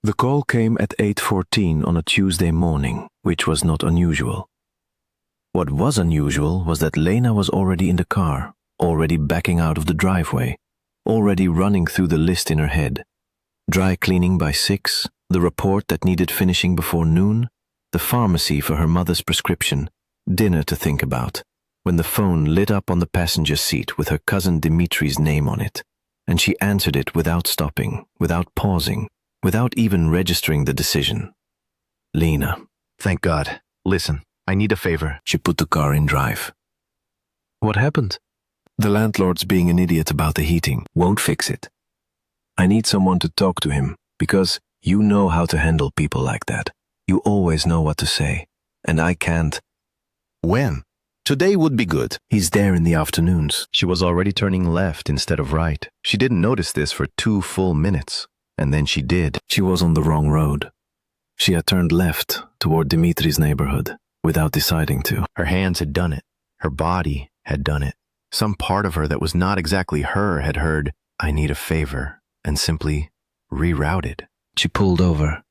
The call came at 8:14 on a Tuesday morning, which was not unusual. What was unusual was that Lena was already in the car, already backing out of the driveway, already running through the list in her head. Dry cleaning by 6, the report that needed finishing before noon, the pharmacy for her mother's prescription, dinner to think about, when the phone lit up on the passenger seat with her cousin Dimitri's name on it, and she answered it without stopping, without pausing, without even registering the decision. Lena. Thank God. Listen, I need a favor. She put the car in drive. What happened? The landlord's being an idiot about the heating. Won't fix it. I need someone to talk to him, because you know how to handle people like that. You always know what to say, and I can't. When? Today would be good. He's there in the afternoons. She was already turning left instead of right. She didn't notice this for 2 full minutes, and then she did. She was on the wrong road. She had turned left toward Dimitri's neighborhood without deciding to. Her hands had done it. Her body had done it. Some part of her that was not exactly her had heard, "I need a favor," and simply rerouted. She pulled over.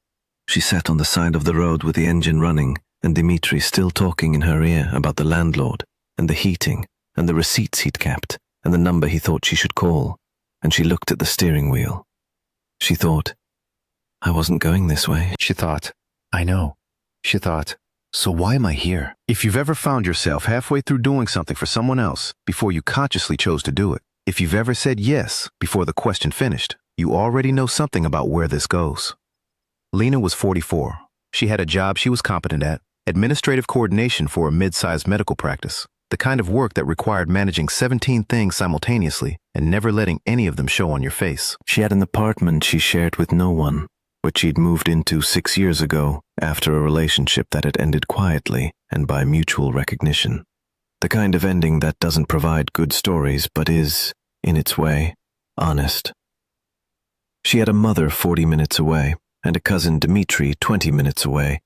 She sat on the side of the road with the engine running, and Dimitri still talking in her ear about the landlord, and the heating, and the receipts he'd kept, and the number he thought she should call, and she looked at the steering wheel. She thought, I wasn't going this way. She thought, I know. She thought, so why am I here? If you've ever found yourself halfway through doing something for someone else before you consciously chose to do it, if you've ever said yes before the question finished, you already know something about where this goes. Lena was 44. She had a job she was competent at, administrative coordination for a mid-sized medical practice, the kind of work that required managing 17 things simultaneously and never letting any of them show on your face. She had an apartment she shared with no one, which she'd moved into 6 years ago after a relationship that had ended quietly and by mutual recognition. The kind of ending that doesn't provide good stories but is, in its way, honest. She had a mother 40 minutes away, and a cousin Dimitri 20 minutes away,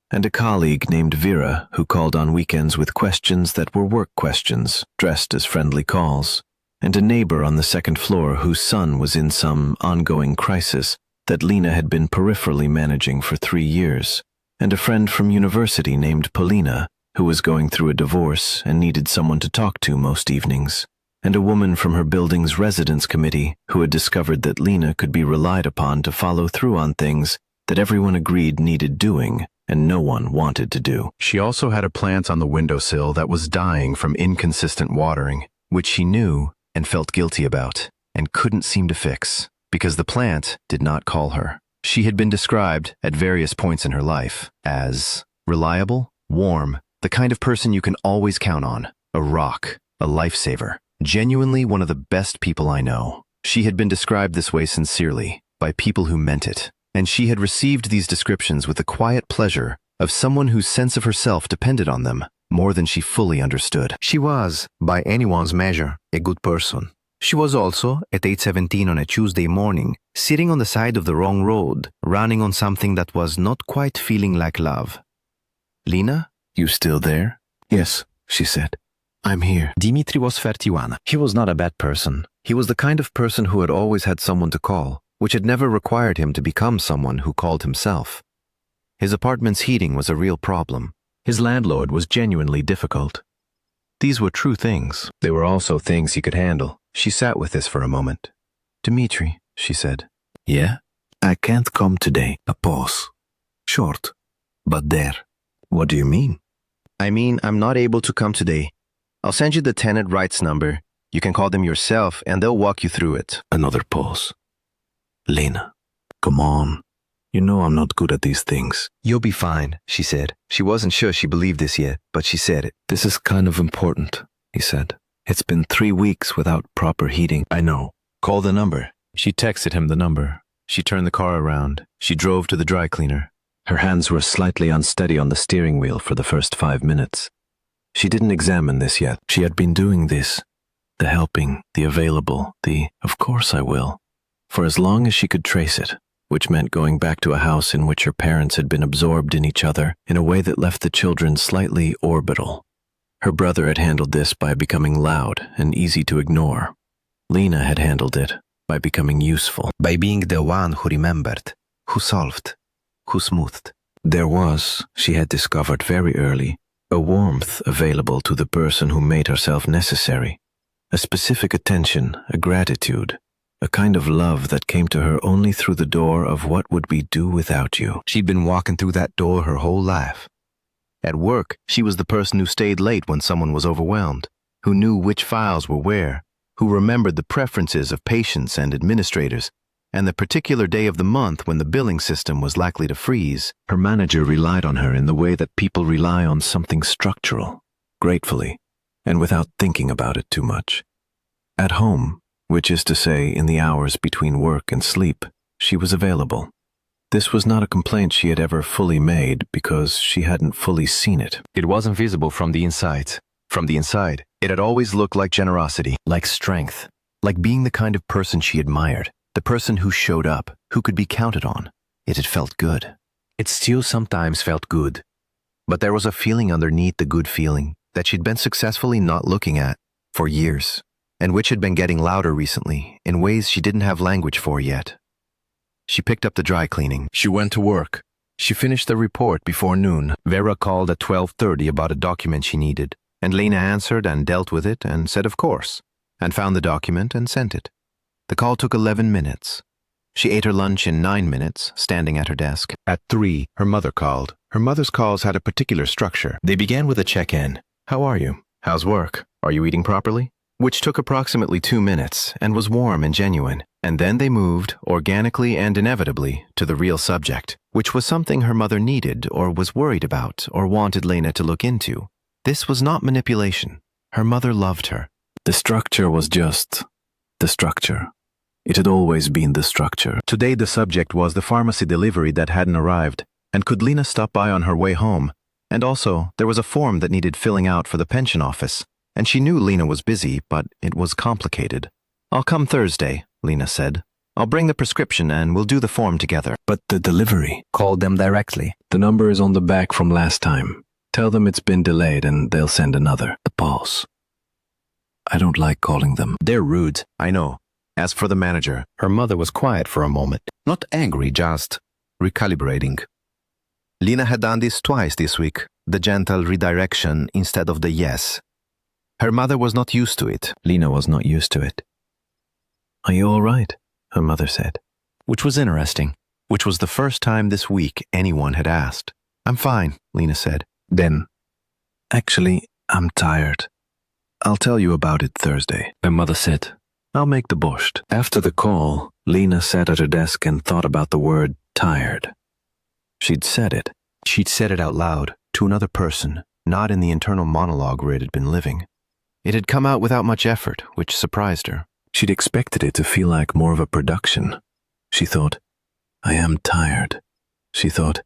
and a colleague named Vera who called on weekends with questions that were work questions, dressed as friendly calls, and a neighbor on the second floor whose son was in some ongoing crisis that Lena had been peripherally managing for 3 years, and a friend from university named Polina who was going through a divorce and needed someone to talk to most evenings, and a woman from her building's residence committee who had discovered that Lena could be relied upon to follow through on things that everyone agreed needed doing and no one wanted to do. She also had a plant on the windowsill that was dying from inconsistent watering, which she knew and felt guilty about, and couldn't seem to fix, because the plant did not call her. She had been described, at various points in her life, as reliable, warm, the kind of person you can always count on, a rock, a lifesaver, genuinely one of the best people I know. She had been described this way sincerely, by people who meant it, and she had received these descriptions with the quiet pleasure of someone whose sense of herself depended on them more than she fully understood. She was, by anyone's measure, a good person. She was also, at 8:17 on a Tuesday morning, sitting on the side of the wrong road, running on something that was not quite feeling like love. Lena? You still there? Yes, she said. I'm here. Dimitri was 31. He was not a bad person. He was the kind of person who had always had someone to call, which had never required him to become someone who called himself. His apartment's heating was a real problem. His landlord was genuinely difficult. These were true things. They were also things he could handle. She sat with this for a moment. Dimitri, she said. Yeah? I can't come today. A pause. Short. But there. What do you mean? I mean, I'm not able to come today. I'll send you the tenant rights number. You can call them yourself and they'll walk you through it. Another pause. Lena, come on. You know I'm not good at these things. You'll be fine, she said. She wasn't sure she believed this yet, but she said it. This is kind of important, he said. It's been 3 weeks without proper heating. I know. Call the number. She texted him the number. She turned the car around. She drove to the dry cleaner. Her hands were slightly unsteady on the steering wheel for the first 5 minutes. She didn't examine this yet. She had been doing this. The helping, the available, the of course I will. For as long as she could trace it, which meant going back to a house in which her parents had been absorbed in each other in a way that left the children slightly orbital. Her brother had handled this by becoming loud and easy to ignore. Lena had handled it by becoming useful. By being the one who remembered, who solved, who smoothed. There was, she had discovered very early, a warmth available to the person who made herself necessary, a specific attention, a gratitude, a kind of love that came to her only through the door of what would we do without you. She'd been walking through that door her whole life. At work, she was the person who stayed late when someone was overwhelmed, who knew which files were where, who remembered the preferences of patients and administrators, and the particular day of the month when the billing system was likely to freeze. Her manager relied on her in the way that people rely on something structural, gratefully, and without thinking about it too much. At home, which is to say in the hours between work and sleep, she was available. This was not a complaint she had ever fully made because she hadn't fully seen it. It wasn't visible from the inside. From the inside, it had always looked like generosity, like strength, like being the kind of person she admired, the person who showed up, who could be counted on. It had felt good. It still sometimes felt good. But there was a feeling underneath the good feeling that she'd been successfully not looking at for years, and which had been getting louder recently in ways she didn't have language for yet. She picked up the dry cleaning. She went to work. She finished the report before noon. Vera called at 12:30 about a document she needed, and Lena answered and dealt with it and said of course, and found the document and sent it. The call took 11 minutes. She ate her lunch in 9 minutes, standing at her desk. At 3, her mother called. Her mother's calls had a particular structure. They began with a check-in. How are you? How's work? Are you eating properly? Which took approximately 2 minutes and was warm and genuine. And then they moved, organically and inevitably, to the real subject, which was something her mother needed or was worried about or wanted Lena to look into. This was not manipulation. Her mother loved her. The structure was just the structure. It had always been the structure. Today the subject was the pharmacy delivery that hadn't arrived, and could Lena stop by on her way home? And also, there was a form that needed filling out for the pension office, and she knew Lena was busy, but it was complicated. I'll come Thursday, Lena said. I'll bring the prescription and we'll do the form together. But the delivery. Call them directly. The number is on the back from last time. Tell them it's been delayed and they'll send another. The pause. I don't like calling them. They're rude, I know. As for the manager, her mother was quiet for a moment. Not angry, just recalibrating. Lena had done this twice this week, the gentle redirection instead of the yes. Her mother was not used to it. Lena was not used to it. Are you all right? Her mother said. Which was interesting. Which was the first time this week anyone had asked. I'm fine, Lena said. Then, actually, I'm tired. I'll tell you about it Thursday, her mother said. I'll make the borscht. After the call, Lena sat at her desk and thought about the word tired. She'd said it. She'd said it out loud, to another person, not in the internal monologue where it had been living. It had come out without much effort, which surprised her. She'd expected it to feel like more of a production. She thought, I am tired. She thought,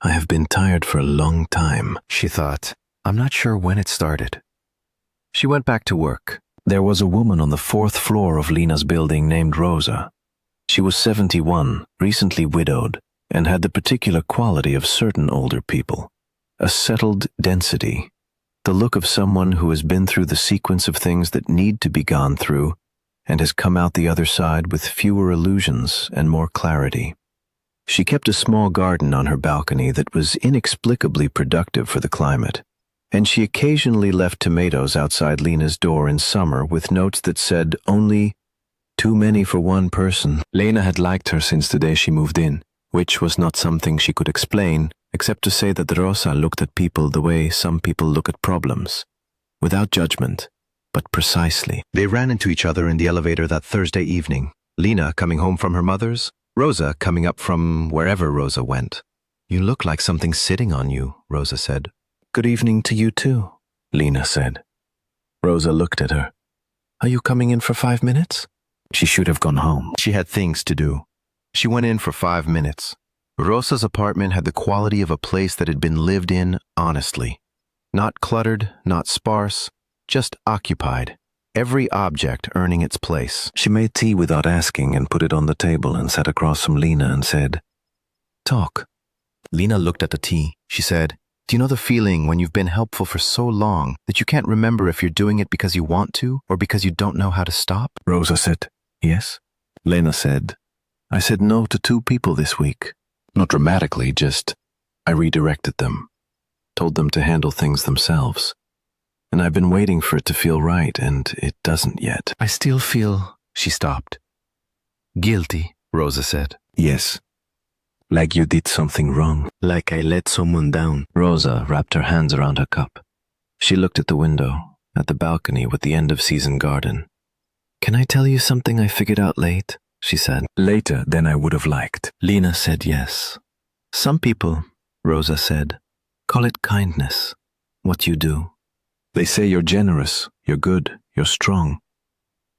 I have been tired for a long time. She thought, I'm not sure when it started. She went back to work. There was a woman on the 4th floor of Lena's building named Rosa. She was 71, recently widowed, and had the particular quality of certain older people. A settled density. The look of someone who has been through the sequence of things that need to be gone through and has come out the other side with fewer illusions and more clarity. She kept a small garden on her balcony that was inexplicably productive for the climate, and she occasionally left tomatoes outside Lena's door in summer with notes that said only, too many for one person. Lena had liked her since the day she moved in, which was not something she could explain, except to say that Rosa looked at people the way some people look at problems, without judgment, but precisely. They ran into each other in the elevator that Thursday evening, Lena coming home from her mother's, Rosa coming up from wherever Rosa went. You look like something's sitting on you, Rosa said. Good evening to you too, Lena said. Rosa looked at her. Are you coming in for 5 minutes? She should have gone home. She had things to do. She went in for 5 minutes. Rosa's apartment had the quality of a place that had been lived in honestly. Not cluttered, not sparse, just occupied. Every object earning its place. She made tea without asking and put it on the table and sat across from Lena and said, Talk. Lena looked at the tea. She said, Do you know the feeling when you've been helpful for so long that you can't remember if you're doing it because you want to or because you don't know how to stop? Rosa said, Yes. Lena said, I said no to 2 people this week. Not dramatically, just I redirected them, told them to handle things themselves. And I've been waiting for it to feel right, and it doesn't yet. I still feel, she stopped. Guilty, Rosa said. Yes. Like you did something wrong. Like I let someone down. Rosa wrapped her hands around her cup. She looked at the window, at the balcony with the end-of-season garden. Can I tell you something I figured out late? She said. Later than I would have liked. Lena said yes. Some people, Rosa said, call it kindness, what you do. They say you're generous, you're good, you're strong.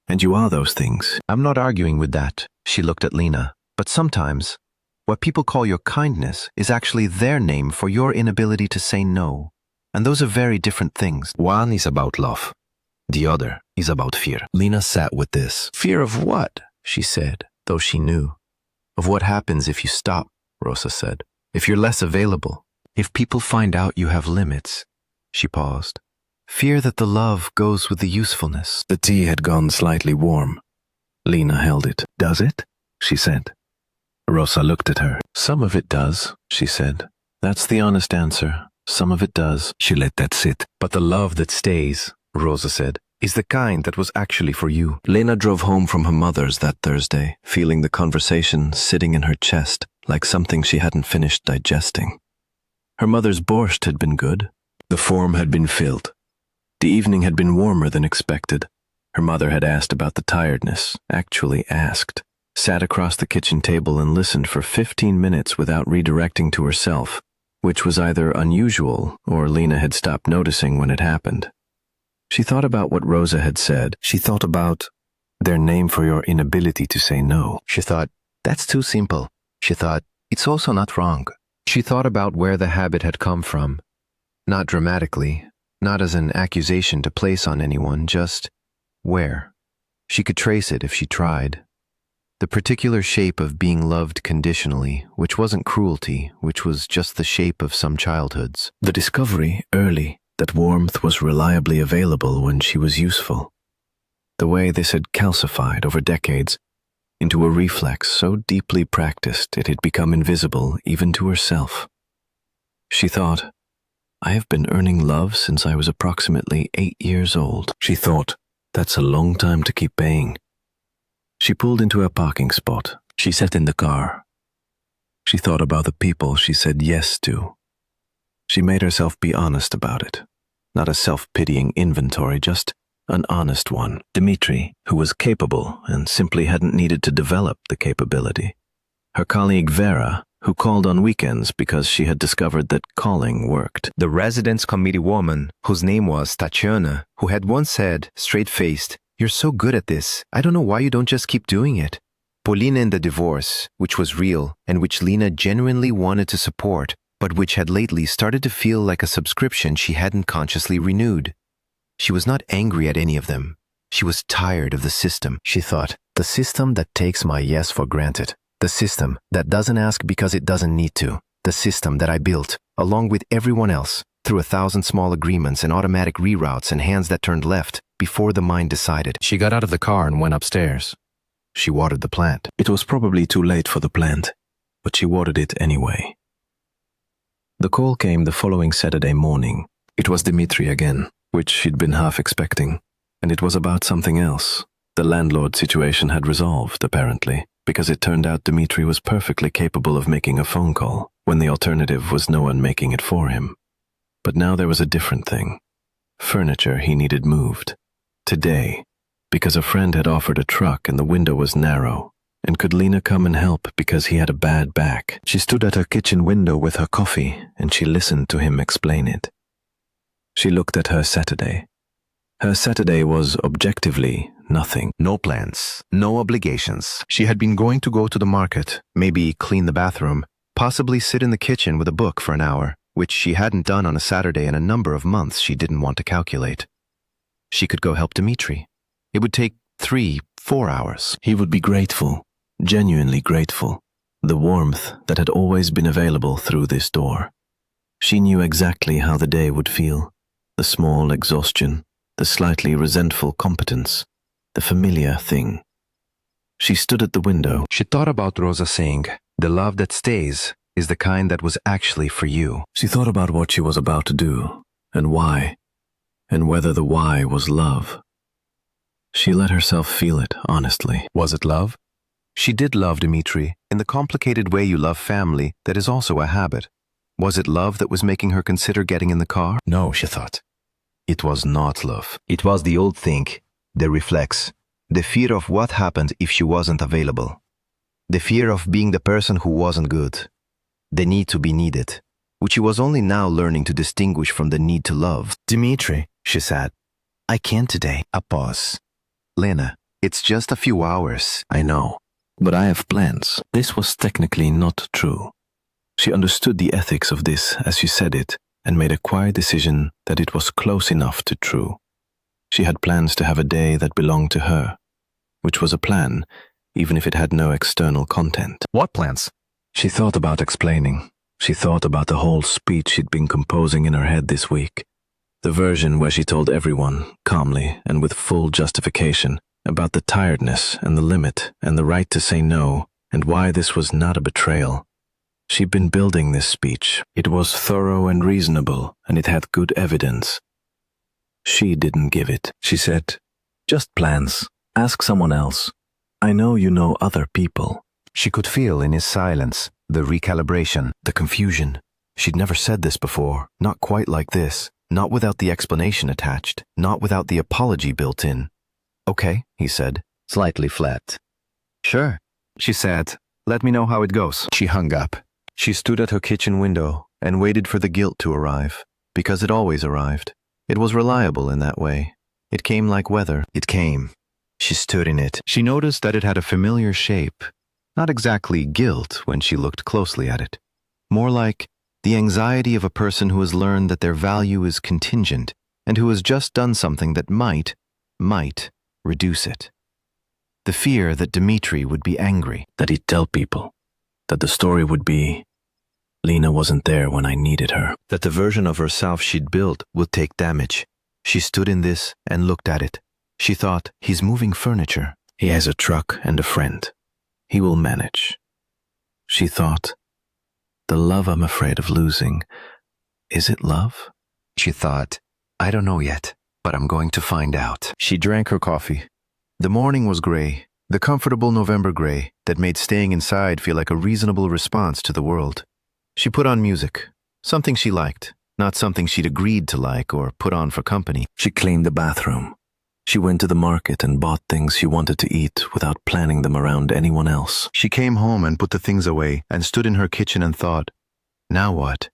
And you are those things. I'm not arguing with that, she looked at Lena. But sometimes, what people call your kindness is actually their name for your inability to say no. And those are very different things. One is about love. The other is about fear. Lena sat with this. Fear of what? She said, though she knew. Of what happens if you stop, Rosa said. If you're less available. If people find out you have limits. She paused. Fear that the love goes with the usefulness. The tea had gone slightly warm. Lena held it. Does it? She said. Rosa looked at her. Some of it does, she said. That's the honest answer. Some of it does. She let that sit. But the love that stays, Rosa said, is the kind that was actually for you. Lena drove home from her mother's that Thursday, feeling the conversation sitting in her chest like something she hadn't finished digesting. Her mother's borscht had been good. The form had been filled. The evening had been warmer than expected. Her mother had asked about the tiredness, actually asked, sat across the kitchen table and listened for 15 minutes without redirecting to herself, which was either unusual or Lena had stopped noticing when it happened. She thought about what Rosa had said. She thought about their name for your inability to say no. She thought, that's too simple. She thought, it's also not wrong. She thought about where the habit had come from. Not dramatically, not as an accusation to place on anyone, just where. She could trace it if she tried. The particular shape of being loved conditionally, which wasn't cruelty, which was just the shape of some childhoods. The discovery, early, that warmth was reliably available when she was useful. The way this had calcified over decades into a reflex so deeply practiced it had become invisible even to herself. She thought, I have been earning love since I was approximately 8 years old. She thought, that's a long time to keep paying. She pulled into a parking spot. She sat in the car. She thought about the people she said yes to. She made herself be honest about it. Not a self-pitying inventory, just an honest one. Dmitri, who was capable and simply hadn't needed to develop the capability. Her colleague Vera, who called on weekends because she had discovered that calling worked. The residence committee woman, whose name was Tatiana, who had once said, straight-faced, you're so good at this, I don't know why you don't just keep doing it. Polina in the divorce, which was real and which Lena genuinely wanted to support, but which had lately started to feel like a subscription she hadn't consciously renewed. She was not angry at any of them. She was tired of the system, she thought. The system that takes my yes for granted. The system that doesn't ask because it doesn't need to. The system that I built, along with everyone else, through 1,000 small agreements and automatic reroutes and hands that turned left before the mind decided. She got out of the car and went upstairs. She watered the plant. It was probably too late for the plant, but she watered it anyway. The call came the following Saturday morning. It was Dmitri again, which she'd been half expecting, and it was about something else. The landlord situation had resolved, apparently, because it turned out Dmitri was perfectly capable of making a phone call, when the alternative was no one making it for him. But now there was a different thing. Furniture he needed moved. Today, because a friend had offered a truck and the window was narrow. And could Lena come and help because he had a bad back? She stood at her kitchen window with her coffee, and she listened to him explain it. She looked at her Saturday. Her Saturday was objectively nothing. No plans, no obligations. She had been going to go to the market, maybe clean the bathroom, possibly sit in the kitchen with a book for an hour, which she hadn't done on a Saturday in a number of months she didn't want to calculate. She could go help Dmitri. It would take 3-4 hours. He would be grateful, genuinely grateful. The warmth that had always been available through this door. She knew exactly how the day would feel. The small exhaustion, the slightly resentful competence, the familiar thing. She stood at the window. She thought about Rosa saying, the love that stays, is the kind that was actually for you. She thought about what she was about to do, and why, and whether the why was love. She let herself feel it, honestly. Was it love? She did love Dmitri in the complicated way you love family that is also a habit. Was it love that was making her consider getting in the car? No, she thought. It was not love. It was the old thing, the reflex, the fear of what happened if she wasn't available. The fear of being the person who wasn't good. The need to be needed, which she was only now learning to distinguish from the need to love. Dmitri, she said, I can't today. A pause. Lena, it's just a few hours. I know, but I have plans. This was technically not true. She understood the ethics of this as she said it and made a quiet decision that it was close enough to true. She had plans to have a day that belonged to her, which was a plan, even if it had no external content. What plans? She thought about explaining. She thought about the whole speech she'd been composing in her head this week. The version where she told everyone, calmly and with full justification, about the tiredness and the limit and the right to say no and why this was not a betrayal. She'd been building this speech. It was thorough and reasonable, and it had good evidence. She didn't give it. She said, just plans. Ask someone else. I know you know other people. She could feel in his silence the recalibration, the confusion. She'd never said this before, not quite like this, not without the explanation attached, not without the apology built in. Okay, he said, slightly flat. Sure, she said. Let me know how it goes. She hung up. She stood at her kitchen window and waited for the guilt to arrive, because it always arrived. It was reliable in that way. It came like weather. It came. She stood in it. She noticed that it had a familiar shape. Not exactly guilt when she looked closely at it. More like the anxiety of a person who has learned that their value is contingent and who has just done something that might reduce it. The fear that Dmitri would be angry. That he'd tell people. That the story would be, Lena wasn't there when I needed her. That the version of herself she'd built would take damage. She stood in this and looked at it. She thought, he's moving furniture. He has a truck and a friend. He will manage. She thought, the love I'm afraid of losing, is it love? She thought, I don't know yet, but I'm going to find out. She drank her coffee. The morning was gray, the comfortable November gray that made staying inside feel like a reasonable response to the world. She put on music, something she liked, not something she'd agreed to like or put on for company. She cleaned the bathroom. She went to the market and bought things she wanted to eat without planning them around anyone else. She came home and put the things away and stood in her kitchen and thought, now what?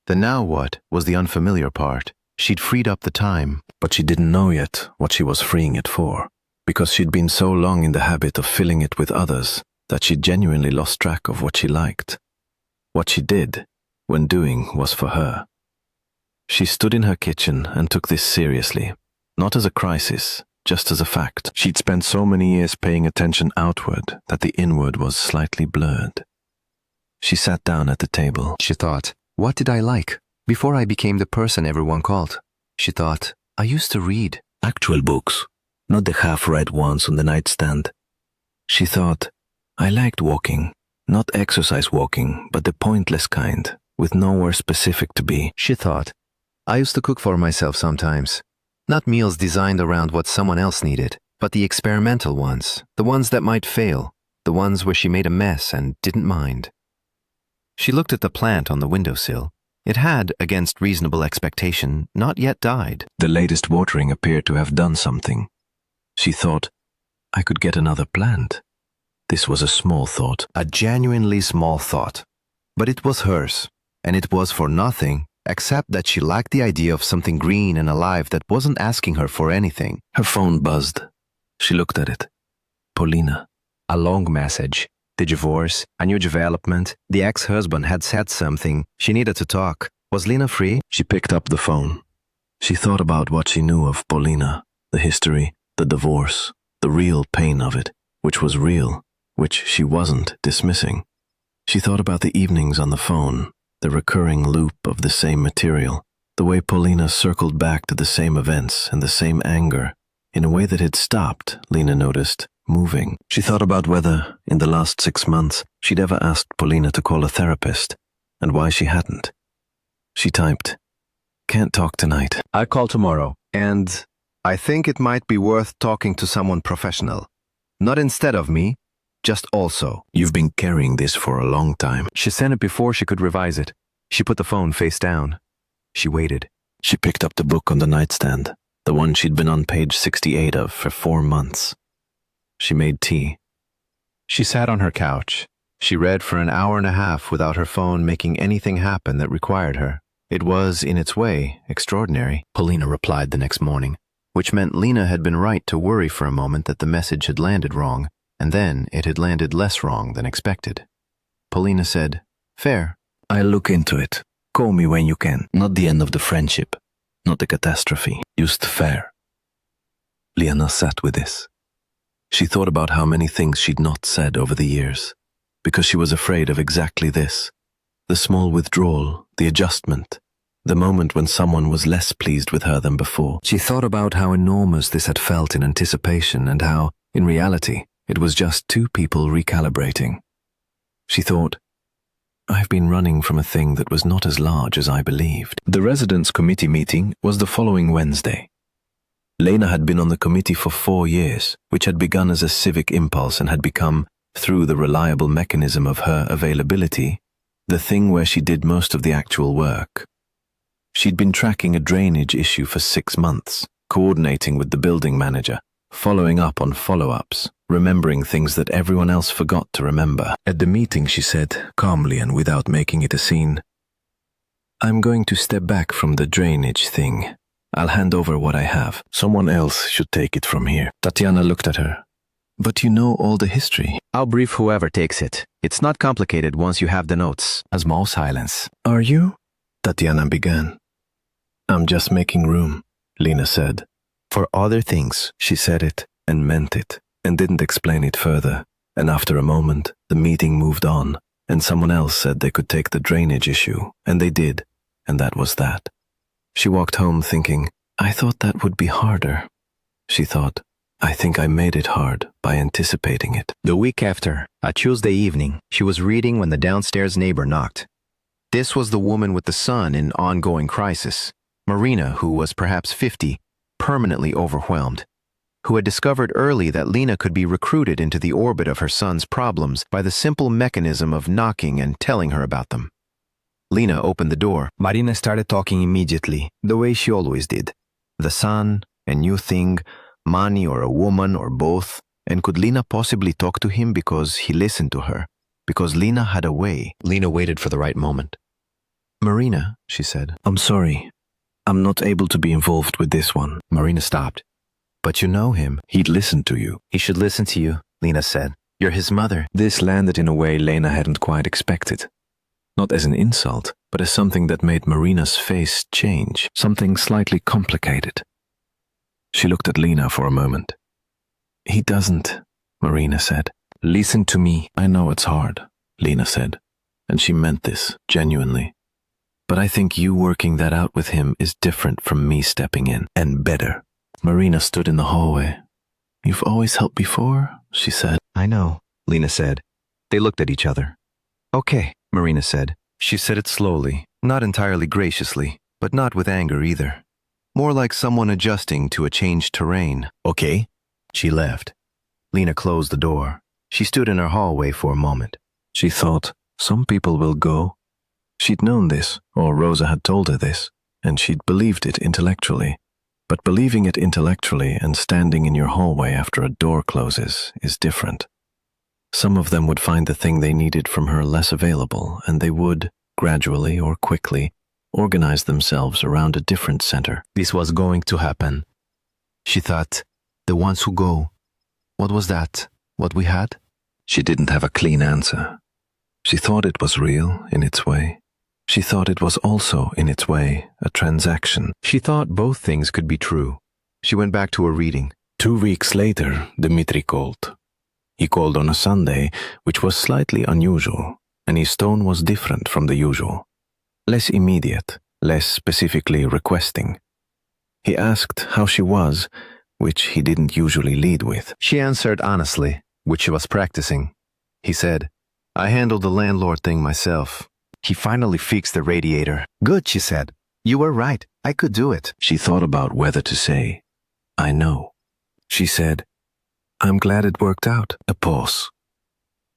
The now what was the unfamiliar part. She'd freed up the time. But she didn't know yet what she was freeing it for, because she'd been so long in the habit of filling it with others that she genuinely lost track of what she liked. What she did, when doing, was for her. She stood in her kitchen and took this seriously. Not as a crisis, just as a fact. She'd spent so many years paying attention outward that the inward was slightly blurred. She sat down at the table. She thought, what did I like before I became the person everyone called? She thought, I used to read. Actual books, not the half-read ones on the nightstand. She thought, I liked walking, not exercise walking, but the pointless kind, with nowhere specific to be. She thought, I used to cook for myself sometimes. Not meals designed around what someone else needed, but the experimental ones, the ones that might fail, the ones where she made a mess and didn't mind. She looked at the plant on the windowsill. It had, against reasonable expectation, not yet died. The latest watering appeared to have done something. She thought, I could get another plant. This was a small thought. A genuinely small thought. But it was hers, and it was for nothing except that she liked the idea of something green and alive that wasn't asking her for anything. Her phone buzzed. She looked at it. Paulina. A long message. The divorce, a new development. The ex-husband had said something. She needed to talk. Was Lena free? She picked up the phone. She thought about what she knew of Paulina, the history, the divorce, the real pain of it, which was real, which she wasn't dismissing. She thought about the evenings on the phone, the recurring loop of the same material, the way Paulina circled back to the same events and the same anger, in a way that had stopped, Lena noticed, moving. She thought about whether, in the last 6 months, she'd ever asked Paulina to call a therapist, and why she hadn't. She typed, "Can't talk tonight. I'll call tomorrow. And I think it might be worth talking to someone professional. Not instead of me, just also." You've been carrying this for a long time." She sent it before she could revise it. She put the phone face down. She waited. She picked up the book on the nightstand, the one she'd been on page 68 of for 4 months. She made tea. She sat on her couch. She read for an hour and a half without her phone making anything happen that required her. It was, in its way, extraordinary, Paulina replied the next morning, which meant Lena had been right to worry for a moment that the message had landed wrong, and then it had landed less wrong than expected. Paulina said, "Fair." "I'll look into it. Call me when you can. Not the end of the friendship. Not the catastrophe. Just fair." Lena sat with this. She thought about how many things she'd not said over the years, because she was afraid of exactly this. The small withdrawal, the adjustment, the moment when someone was less pleased with her than before. She thought about how enormous this had felt in anticipation and how, in reality, it was just 2 people recalibrating. She thought, "I've been running from a thing that was not as large as I believed." The residence committee meeting was the following Wednesday. Lena had been on the committee for 4 years, which had begun as a civic impulse and had become, through the reliable mechanism of her availability, the thing where she did most of the actual work. She'd been tracking a drainage issue for 6 months, coordinating with the building manager, following up on follow-ups, remembering things that everyone else forgot to remember. At the meeting, she said, calmly and without making it a scene, "I'm going to step back from the drainage thing. I'll hand over what I have. Someone else should take it from here." Tatiana looked at her. "But you know all the history." "I'll brief whoever takes it. It's not complicated once you have the notes." A small silence. "Are you?" Tatiana began. "I'm just making room," Lena said. "For other things." She said it and meant it and didn't explain it further. And after a moment, the meeting moved on and someone else said they could take the drainage issue, and they did, and that was that. She walked home thinking, "I thought that would be harder." She thought, "I think I made it hard by anticipating it." The week after, a Tuesday evening, she was reading when the downstairs neighbor knocked. This was the woman with the son in ongoing crisis, Marina, who was perhaps 50, permanently overwhelmed, who had discovered early that Lena could be recruited into the orbit of her son's problems by the simple mechanism of knocking and telling her about them. Lena opened the door. Marina started talking immediately, the way she always did. The son, a new thing, money or a woman or both, and could Lena possibly talk to him because he listened to her? Because Lena had a way. Lena waited for the right moment. "Marina," she said. "I'm sorry. I'm not able to be involved with this one." Marina stopped. "But you know him. He'd listen to you." He should listen to you," Lena said. "You're his mother." This landed in a way Lena hadn't quite expected. Not as an insult, but as something that made Marina's face change, something slightly complicated. She looked at Lena for a moment. "He doesn't," Marina said. "Listen to me. I know it's hard," Lena said, and she meant this genuinely. "But I think you working that out with him is different from me stepping in, and better." Marina stood in the hallway. "You've always helped before," she said. "I know," Lena said. They looked at each other. "Okay," Marina said. She said it slowly, not entirely graciously, but not with anger either. More like someone adjusting to a changed terrain. "Okay." She left. Lena closed the door. She stood in her hallway for a moment. She thought, some people will go. She'd known this, or Rosa had told her this, and she'd believed it intellectually. But believing it intellectually and standing in your hallway after a door closes is different. Some of them would find the thing they needed from her less available, and they would, gradually or quickly, organize themselves around a different center. This was going to happen. She thought, the ones who go. What was that? What we had? She didn't have a clean answer. She thought it was real in its way. She thought it was also, in its way, a transaction. She thought both things could be true. She went back to her reading. 2 weeks later, Dmitri called. He called on a Sunday, which was slightly unusual, and his tone was different from the usual. Less immediate, less specifically requesting. He asked how she was, which he didn't usually lead with. She answered honestly, which she was practicing. He said, I handled the landlord thing myself. He finally fixed the radiator. Good, she said. You were right. I could do it. She thought about whether to say, I know. She said, I'm glad it worked out. A pause.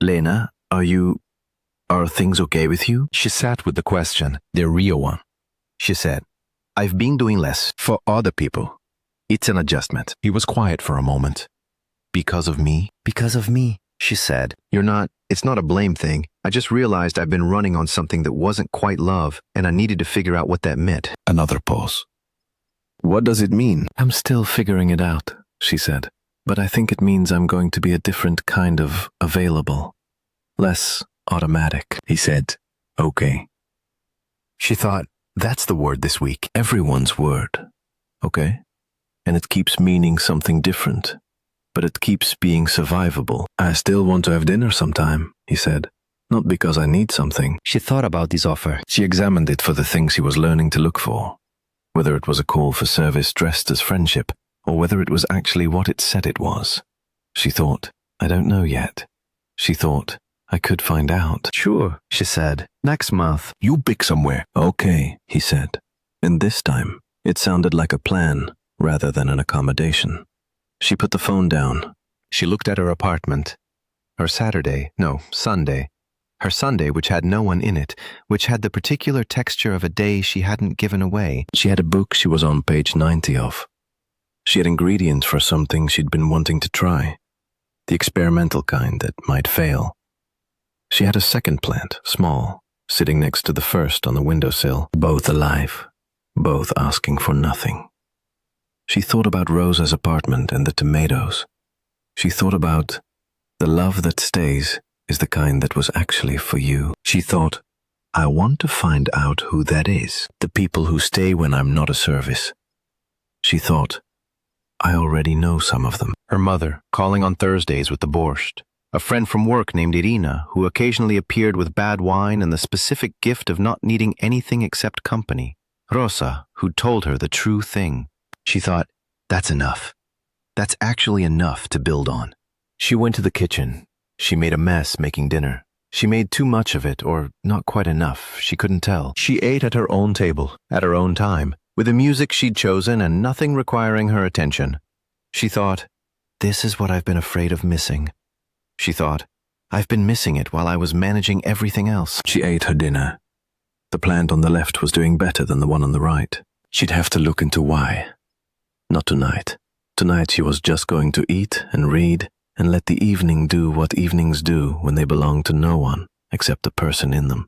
Lena, are things okay with you? She sat with the question. The real one. She said, I've been doing less for other people. It's an adjustment. He was quiet for a moment. Because of me? Because of me, she said. It's not a blame thing. I just realized I've been running on something that wasn't quite love, and I needed to figure out what that meant. Another pause. What does it mean? I'm still figuring it out, she said. But I think it means I'm going to be a different kind of available. Less automatic. He said, okay. She thought, that's the word this week. Everyone's word. Okay? And it keeps meaning something different. But it keeps being survivable. I still want to have dinner sometime, he said. Not because I need something. She thought about this offer. She examined it for the things he was learning to look for. Whether it was a call for service dressed as friendship, or whether it was actually what it said it was. She thought, I don't know yet. She thought, I could find out. Sure, she said. Next month. You pick somewhere. Okay, he said. And this time, it sounded like a plan rather than an accommodation. She put the phone down. She looked at her apartment. Her Sunday, her Sunday which had no one in it, which had the particular texture of a day she hadn't given away. She had a book she was on page 90 of. She had ingredients for something she'd been wanting to try, the experimental kind that might fail. She had a second plant, small, sitting next to the first on the windowsill, both alive, both asking for nothing. She thought about Rosa's apartment and the tomatoes. She thought about the love that stays is the kind that was actually for you. She thought, I want to find out who that is, the people who stay when I'm not a service. She thought, I already know some of them. Her mother, calling on Thursdays with the borscht. A friend from work named Irina, who occasionally appeared with bad wine and the specific gift of not needing anything except company. Rosa, who told her the true thing. She thought, that's enough. That's actually enough to build on. She went to the kitchen. She made a mess making dinner. She made too much of it, or not quite enough. She couldn't tell. She ate at her own table, at her own time, with the music she'd chosen and nothing requiring her attention. She thought, this is what I've been afraid of missing. She thought, I've been missing it while I was managing everything else. She ate her dinner. The plant on the left was doing better than the one on the right. She'd have to look into why. Not tonight. Tonight she was just going to eat and read and let the evening do what evenings do when they belong to no one except the person in them.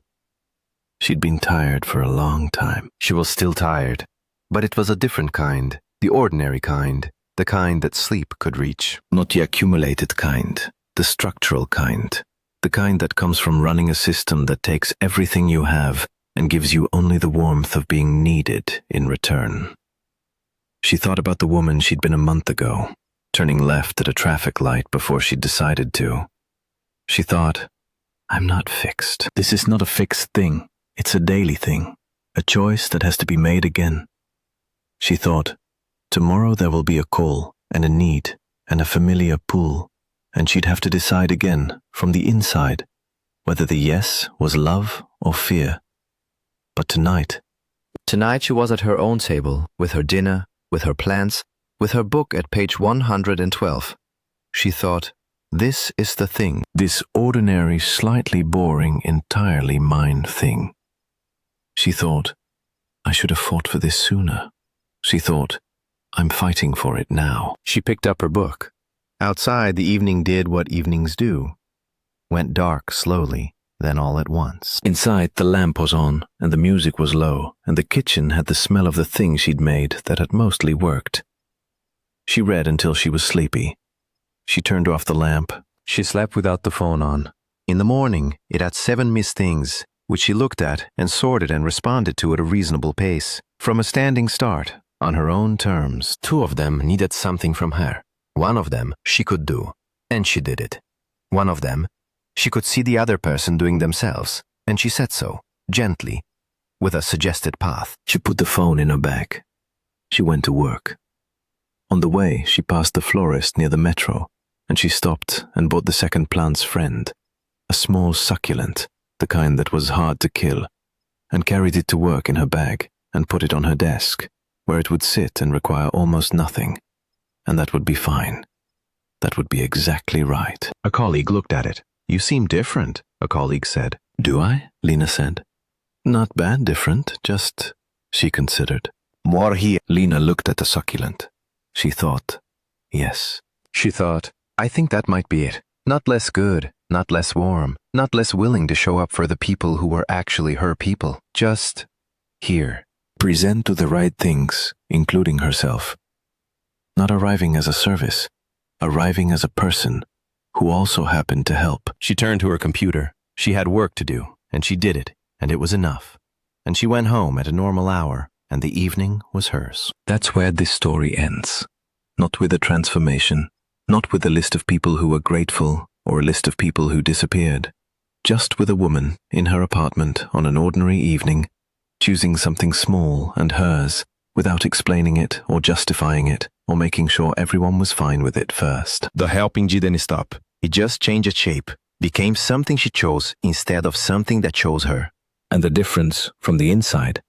She'd been tired for a long time. She was still tired, but it was a different kind, the ordinary kind, the kind that sleep could reach. Not the accumulated kind, the structural kind, the kind that comes from running a system that takes everything you have and gives you only the warmth of being needed in return. She thought about the woman she'd been a month ago, turning left at a traffic light before she'd decided to. She thought, I'm not fixed. This is not a fixed thing. It's a daily thing, a choice that has to be made again. She thought, tomorrow there will be a call and a need and a familiar pull, and she'd have to decide again, from the inside, whether the yes was love or fear. But tonight she was at her own table, with her dinner, with her plants, with her book at page 112. She thought, this is the thing. This ordinary, slightly boring, entirely mine thing. She thought, I should have fought for this sooner. She thought, I'm fighting for it now. She picked up her book. Outside, the evening did what evenings do. Went dark slowly, then all at once. Inside, the lamp was on, and the music was low, and the kitchen had the smell of the things she'd made that had mostly worked. She read until she was sleepy. She turned off the lamp. She slept without the phone on. In the morning, it had 7 missed things, which she looked at and sorted and responded to at a reasonable pace. From a standing start, on her own terms. 2 of them needed something from her. 1 of them she could do, and she did it. 1 of them she could see the other person doing themselves, and she said so, gently, with a suggested path. She put the phone in her bag. She went to work. On the way, she passed the florist near the metro, and she stopped and bought the second plant's friend, a small succulent, the kind that was hard to kill, and carried it to work in her bag and put it on her desk, where it would sit and require almost nothing. And that would be fine. That would be exactly right. A colleague looked at it. "You seem different," a colleague said. "Do I?" Lena said. "Not bad different, just," she considered. More here. Lena looked at the succulent. She thought, yes. She thought, I think that might be it. Not less good, not less warm, not less willing to show up for the people who were actually her people. Just here. Present to the right things, including herself. Not arriving as a service, arriving as a person who also happened to help. She turned to her computer. She had work to do, and she did it, and it was enough. And she went home at a normal hour, and the evening was hers. That's where this story ends. Not with a transformation, not with a list of people who were grateful or a list of people who disappeared. Just with a woman in her apartment on an ordinary evening, choosing something small and hers without explaining it or justifying it or making sure everyone was fine with it first. The helping didn't stop. It just changed its shape, became something she chose instead of something that chose her. And the difference from the inside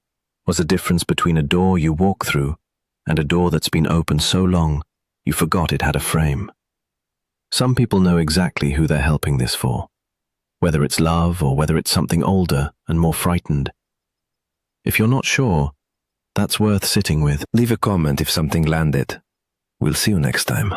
was a difference between a door you walk through and a door that's been open so long you forgot it had a frame. Some people know exactly who they're helping this for, whether it's love or whether it's something older and more frightened. If you're not sure, that's worth sitting with. Leave a comment if something landed. We'll see you next time.